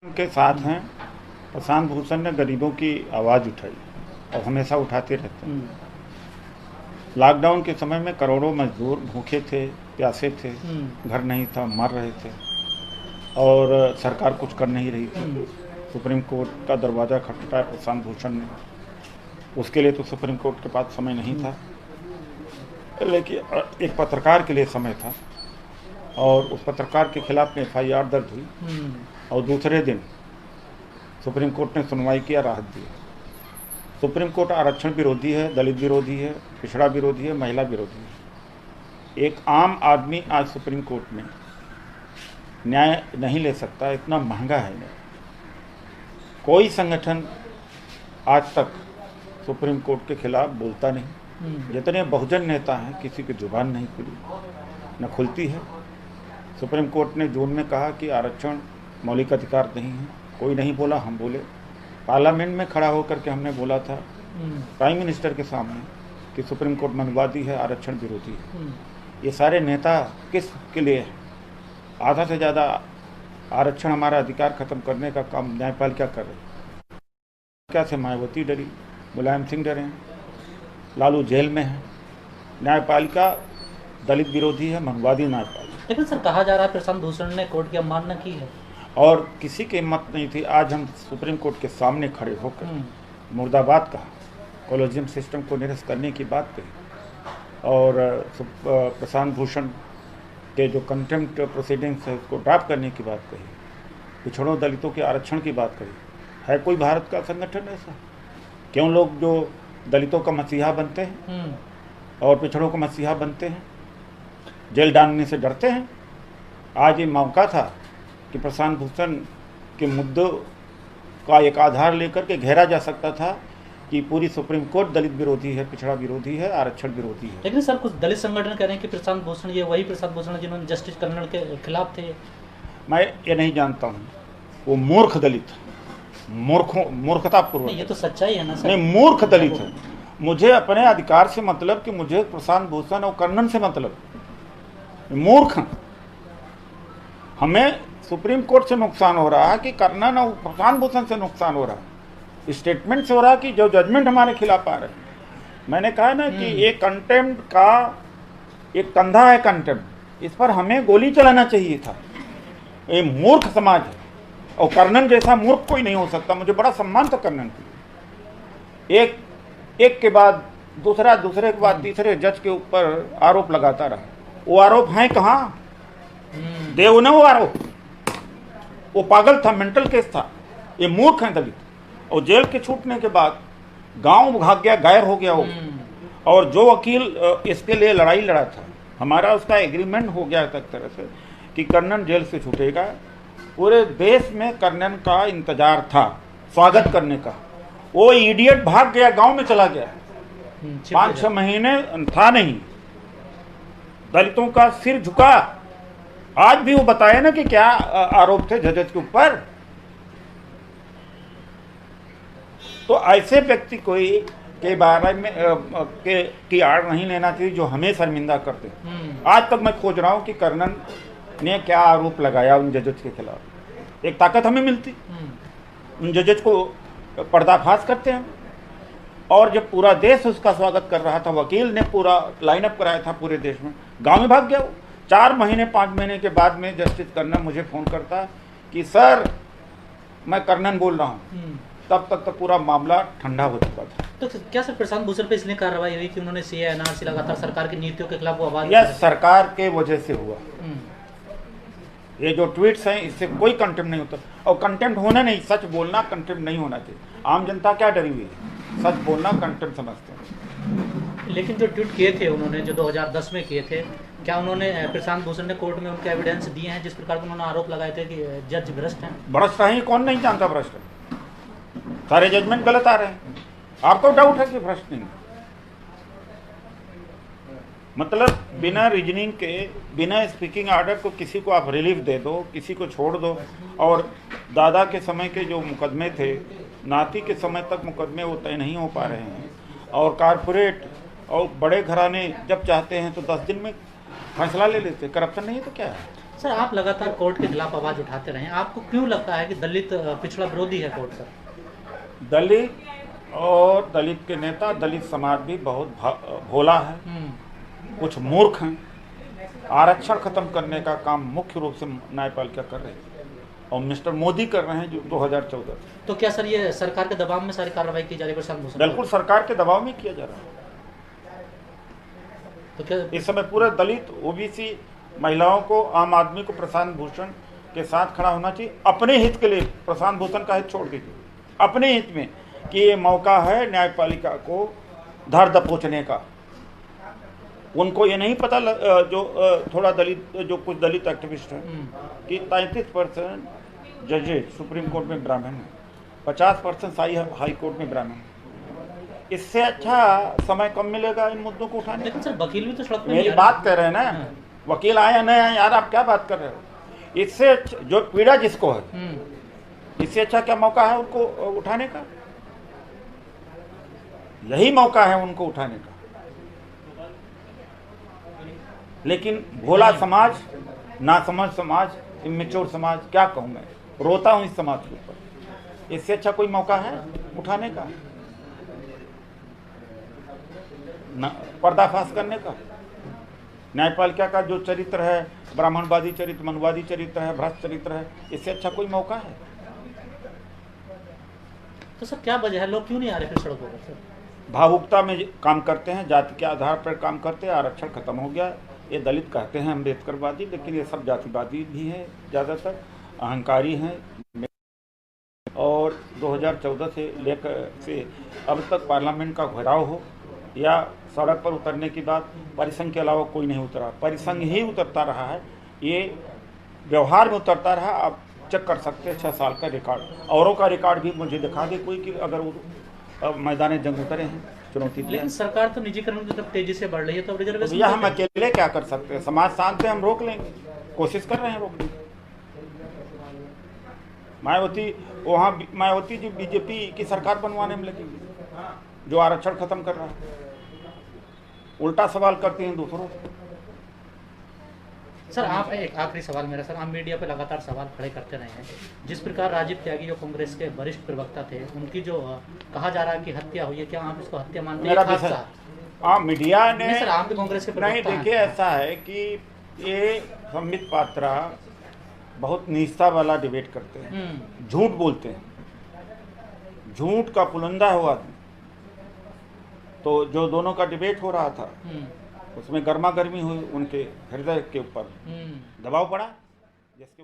के साथ हैं। प्रशांत भूषण ने गरीबों की आवाज़ उठाई और हमेशा उठाते रहते हैं। लॉकडाउन के समय में करोड़ों मजदूर भूखे थे, प्यासे थे, घर नहीं था, मर रहे थे और सरकार कुछ कर नहीं रही थी। सुप्रीम कोर्ट का दरवाज़ा खटखटाया प्रशांत भूषण ने। उसके लिए तो सुप्रीम कोर्ट के पास समय नहीं था, लेकिन एक पत्रकार के लिए समय था और उस पत्रकार के खिलाफ FIR दर्ज हुई और दूसरे दिन सुप्रीम कोर्ट ने सुनवाई किया, राहत दी। सुप्रीम कोर्ट आरक्षण विरोधी है, दलित विरोधी है, पिछड़ा विरोधी है, महिला विरोधी है। एक आम आदमी आज सुप्रीम कोर्ट में न्याय नहीं ले सकता, इतना महंगा है न्याय। कोई संगठन आज तक सुप्रीम कोर्ट के खिलाफ बोलता नहीं। जितने बहुजन नेता हैं, किसी की जुबान नहीं खुली, न खुलती है। सुप्रीम कोर्ट ने जून में कहा कि आरक्षण मौलिक अधिकार नहीं है, कोई नहीं बोला, हम बोले। पार्लियामेंट में खड़ा होकर के हमने बोला था प्राइम मिनिस्टर के सामने कि सुप्रीम कोर्ट मनवादी है, आरक्षण विरोधी है। ये सारे नेता किस के लिए है? आधा से ज़्यादा आरक्षण हमारा अधिकार खत्म करने का काम न्यायपालिका कर रही। क्या से मायावती डरी, मुलायम सिंह डरे, लालू जेल में है। न्यायपालिका दलित विरोधी है, मनवादी न्यायपालिका। लेकिन सर, कहा जा रहा है प्रशांत भूषण ने कोर्ट की अवमानना की है और किसी की हिम्मत नहीं थी। आज हम सुप्रीम कोर्ट के सामने खड़े होकर मुर्दाबाद कहा, कॉलेजियम सिस्टम को निरस्त करने की बात कही और प्रशांत भूषण के जो कंटेम्प्ट प्रोसीडिंग्स है उसको ड्रॉप करने की बात कही, पिछड़ों दलितों के आरक्षण की बात कही। है कोई भारत का संगठन ऐसा? क्यों लोग जो दलितों का मसीहा बनते हैं और पिछड़ों का मसीहा बनते हैं, जेल डालने से डरते हैं? आज ये मौका था कि प्रशांत भूषण के मुद्दों का एक आधार लेकर के घेरा जा सकता था कि पूरी सुप्रीम कोर्ट दलित विरोधी है, पिछड़ा विरोधी है, आरक्षण विरोधी है। लेकिन सर, कुछ दलित संगठन कह रहे हैं कि प्रशांत भूषण ये वही प्रशांत भूषण है जिन्होंने जस्टिस कर्नल के खिलाफ थे। मैं ये नहीं जानता हूँ, वो मूर्ख दलित, मूर्खतापूर्वक। ये तो सच्चाई है ना सर? नहीं, मूर्ख दलित है। मुझे अपने अधिकार से मतलब कि मुझे प्रशांत भूषण और कर्नल से मतलब। मूर्ख हैं। हमें सुप्रीम कोर्ट से नुकसान हो रहा है कि कर्नल और प्रशांत भूषण से नुकसान हो रहा है, स्टेटमेंट से हो रहा है कि जो जजमेंट हमारे खिलाफ आ रहे हैं। मैंने कहा ना कि ये कंटेम्प्ट का एक कंधा है, कंटेम्प्ट, इस पर हमें गोली चलाना चाहिए था। ये मूर्ख समाज है और कर्नल जैसा मूर्ख कोई नहीं हो सकता। मुझे बड़ा सम्मान था कर्नल के। एक के बाद दूसरा, दूसरे के बाद तीसरे जज के ऊपर आरोप लगाता रहा। वो आरोप हैं कहाँ? देव ने वो आरोप। वो पागल था, मेंटल केस था। ये मूर्ख हैं दलित। और जेल के छूटने के बाद गांव भाग गया, गायब हो गया वो। और जो वकील इसके लिए लड़ाई लड़ा था, हमारा उसका एग्रीमेंट हो गया तक तरह से कि कर्नल जेल से छूटेगा। पूरे देश में कर्नल का इंतजार था स्वागत करने का। वो इडियट भाग गया, गांव में चला गया। 5-6 महीने था नहीं। दलितों का सिर झुका। आज भी वो बताया ना कि क्या आरोप थे जजेस के ऊपर। तो ऐसे व्यक्ति कोई के बारे में की आड़ नहीं लेना चाहिए जो हमें शर्मिंदा करते। आज तक मैं खोज रहा हूँ कि कर्नल ने क्या आरोप लगाया उन जजेस के खिलाफ। एक ताकत हमें मिलती, उन जजेस को पर्दाफाश करते हैं। और जब पूरा देश उसका स्वागत कर रहा था, वकील ने पूरा लाइनअप कराया था पूरे देश में, गांव में भाग गया वो। 4 महीने 5 महीने के बाद में जस्टिस कर्नल मुझे फ़ोन करता कि सर मैं कर्नल बोल रहा हूँ। तब तक तो पूरा मामला ठंडा हो चुका था। तो क्या सर प्रशांत भूषण पे इसलिए कार्रवाई हुई कि उन्होंने CAA NRC लगातार सरकार की नीतियों के खिलाफ वो आवाज? यह सरकार के वजह से हुआ। ये जो ट्वीट्स हैं इससे कोई कंटेम्प्ट नहीं होता। और कंटेम्प्ट होना नहीं, सच बोलना कंटेम्प्ट नहीं होना चाहिए। आम जनता क्या डरी हुई है? सच बोलना कंटेम्प्ट समझते हैं। लेकिन जो ट्वीट किए थे उन्होंने, जो 2010 में किए थे, क्या उन्होंने प्रशांत भूषण ने कोर्ट में उनके एविडेंस दिए हैं जिस प्रकार के उन्होंने आरोप लगाए थे कि जज भ्रष्ट हैं? भ्रष्ट है, कौन नहीं जानता भ्रष्ट है? सारे जजमेंट गलत आ रहे हैं। आपको डाउट है कि भ्रष्ट नहीं? मतलब बिना रीजनिंग के, बिना स्पीकिंग ऑर्डर को किसी को आप रिलीफ दे दो, किसी को छोड़ दो। और दादा के समय के जो मुकदमे थे, नाती के समय तक मुकदमे वो तय नहीं हो पा रहे हैं। और कारपोरेट और बड़े घराने जब चाहते हैं तो 10 दिन में फैसला ले लेते। करप्शन नहीं है तो क्या है? सर आप लगातार कोर्ट के खिलाफ आवाज उठाते रहे, आपको क्यों लगता है कि दलित पिछड़ा विरोधी है कोर्ट का? दलित और दलित के नेता, दलित समाज भी बहुत भोला है, कुछ मूर्ख हैं। आरक्षण खत्म करने का काम मुख्य रूप से न्यायपालिका कर रही है और मिस्टर मोदी कर रहे हैं जो 2014। तो क्या सर ये सरकार के दबाव में सारी कार्रवाई की जा रही है प्रशांत भूषण? बिल्कुल सरकार के दबाव में किया जा रहा है। तो क्या इस समय पूरे दलित, ओबीसी, महिलाओं को, आम आदमी को प्रशांत भूषण के साथ खड़ा होना चाहिए अपने हित के लिए। प्रशांत भूषण का हित छोड़ दीजिए, अपने हित में कि ये मौका है न्यायपालिका को धर दबोचने का। उनको ये नहीं पता जो थोड़ा दलित, जो कुछ दलित एक्टिविस्ट हैं कि 33% जजेज सुप्रीम कोर्ट में ब्राह्मण हैं, 50% हाई कोर्ट में ब्राह्मण हैं। इससे अच्छा समय कम मिलेगा इन मुद्दों को उठाने। लेकिन सर वकील भी तो सड़क पे मेरी बात कर रहे हैं ना, वकील आए या नहीं आए, यार आप क्या बात कर रहे हो? इससे जो पीड़ा जिसको है, इससे अच्छा क्या मौका है उनको उठाने का? यही मौका है उनको उठाने का। लेकिन भोला समाज, नासमझ समाज, इमेच्योर समाज, क्या कहूँ मैं, रोता हूँ इस समाज के ऊपर। इससे अच्छा कोई मौका है उठाने का, पर्दाफाश करने का। न्यायपालिका का जो चरित्र है, ब्राह्मणवादी चरित्र, मनुवादी चरित्र है, भ्रष्ट चरित्र है, इससे अच्छा कोई मौका है? तो सर क्या वजह है, लोग क्यों नहीं आ रहे फिर सड़कों पर सर? भावुकता में काम करते हैं, जाति के आधार पर काम करते हैं। आरक्षण खत्म हो गया, ये दलित कहते हैं अम्बेडकरवादी, लेकिन ये सब जातिवादी भी है, ज़्यादातर अहंकारी हैं। और 2014 से लेकर से अब तक पार्लियामेंट का घेराव हो या सड़क पर उतरने की बात, परिसंघ के अलावा कोई नहीं उतरा। परिसंघ ही उतरता रहा है, ये व्यवहार में उतरता रहा। आप चेक कर सकते हैं 6 साल का रिकॉर्ड। औरों का रिकॉर्ड भी मुझे दिखा दे कोई कि अगर वो मैदान जंग उतरे हैं चुनौती। लेकिन सरकार तो निजीकरण की तरफ तेजी से बढ़ रही है, तो रिजर्वेशन भैया हम अकेले क्या कर सकते हैं? समाज शांत है, हम रोक लेंगे, कोशिश कर रहे हैं रोकने। मायावती जी बीजेपी की सरकार बनवाने में लगी, जो आरक्षण खत्म कर रहा है, उल्टा सवाल करते हैं दूसरों से। सर आप, एक आखिरी सवाल मेरा सर, आप मीडिया पे लगातार सवाल खड़े करते रहे हैं। जिस प्रकार राजीव त्यागी जो कांग्रेस के वरिष्ठ प्रवक्ता थे, उनकी जो कहा जा रहा है कि हत्या हुई है, क्या आप इसको हत्या मानते हैं? मीडिया ने नहीं सर, आप भी कांग्रेस के नहीं, देखिए ऐसा है कि ये संबित पात्रा बहुत निष्ठा वाला डिबेट करते हैं, झूठ बोलते हैं, झूठ का पुलंदा है वो आदमी। तो जो दोनों का डिबेट हो रहा था उसमें गर्मा गर्मी हुई, उनके हृदय के ऊपर दबाव पड़ा, जिसके